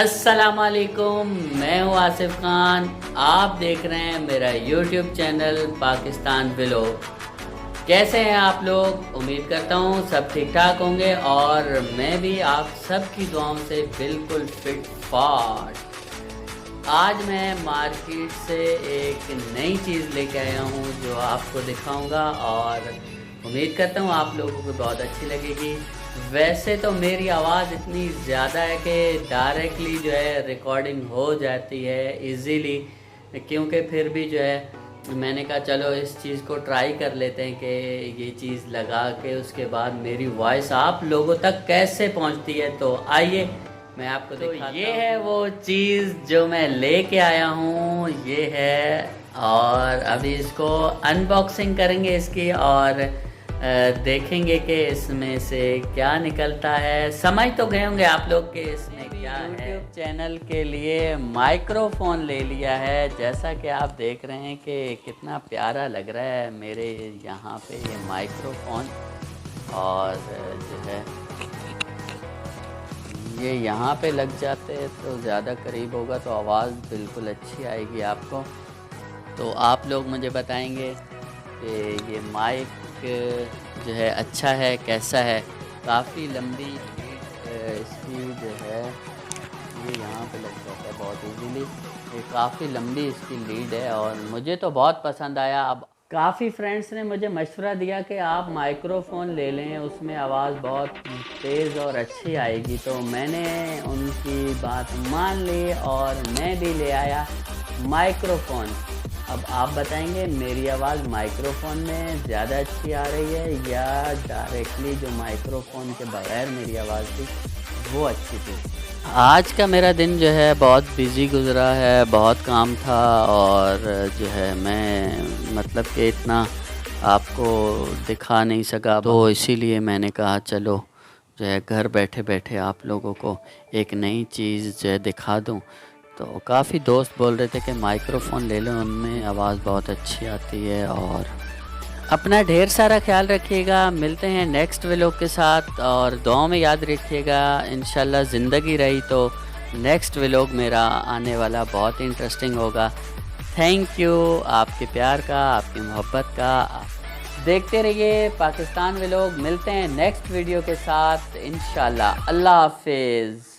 अस्सलामुअलैकुम, मैं हूँ आसिफ खान। आप देख रहे हैं मेरा यूट्यूब चैनल पाकिस्तान व्लॉग। कैसे हैं आप लोग? उम्मीद करता हूँ सब ठीक ठाक होंगे और मैं भी आप सब की दुआओं से बिल्कुल फिट फाट। आज मैं मार्केट से एक नई चीज़ लेके आया हूँ जो आपको दिखाऊंगा और उम्मीद करता हूँ आप लोगों को बहुत अच्छी लगेगी। वैसे तो मेरी आवाज़ इतनी ज़्यादा है कि डायरेक्टली जो है रिकॉर्डिंग हो जाती है इजीली, क्योंकि फिर भी जो है मैंने कहा चलो इस चीज़ को ट्राई कर लेते हैं कि ये चीज़ लगा के उसके बाद मेरी वॉइस आप लोगों तक कैसे पहुंचती है। तो आइए मैं आपको दिखाता हूँ। ये है वो चीज़ जो मैं लेके आया हूँ, ये है, और अभी इसको अनबॉक्सिंग करेंगे इसकी और देखेंगे कि इसमें से क्या निकलता है। समझ तो गए होंगे आप लोग कि इसमें क्या है। यूट्यूब चैनल के लिए माइक्रोफोन ले लिया है, जैसा कि आप देख रहे हैं कि कितना प्यारा लग रहा है मेरे यहाँ पे ये माइक्रोफोन। और जो है ये यहाँ पे लग जाते हैं तो ज़्यादा करीब होगा तो आवाज़ बिल्कुल अच्छी आएगी आपको। तो आप लोग मुझे बताएंगे कि ये माइक जो है अच्छा है कैसा है। काफ़ी लंबी इसकी जो है ये यहाँ पे लग जाता है बहुत इजीली। ये काफ़ी लंबी इसकी लीड है और मुझे तो बहुत पसंद आया। अब काफ़ी फ्रेंड्स ने मुझे मशवरा दिया कि आप माइक्रोफोन ले लें, उसमें आवाज़ बहुत तेज़ और अच्छी आएगी। तो मैंने उनकी बात मान ली और मैं भी ले आया माइक्रोफोन। अब आप बताएंगे मेरी आवाज़ माइक्रोफोन में ज़्यादा अच्छी आ रही है या डायरेक्टली जो माइक्रोफोन के बगैर मेरी आवाज़ थी वो अच्छी थी। आज का मेरा दिन जो है बहुत बिज़ी गुज़रा है, बहुत काम था और जो है मैं मतलब कि इतना आपको दिखा नहीं सका, तो इसीलिए मैंने कहा चलो जो है घर बैठे बैठे आप लोगों को एक नई चीज़ जो है दिखा दूँ। तो काफ़ी दोस्त बोल रहे थे कि माइक्रोफोन ले लो, उनमें आवाज़ बहुत अच्छी आती है। और अपना ढेर सारा ख्याल रखिएगा। मिलते हैं नेक्स्ट व्लॉग के साथ और दुआओं में याद रखिएगा। इंशाल्लाह ज़िंदगी रही तो नेक्स्ट व्लॉग मेरा आने वाला बहुत इंटरेस्टिंग होगा। थैंक यू आपके प्यार का, आपकी मोहब्बत का। देखते रहिए पाकिस्तान व्लॉग। मिलते हैं नेक्स्ट वीडियो के साथ इंशाल्लाह। अल्लाह हाफिज़।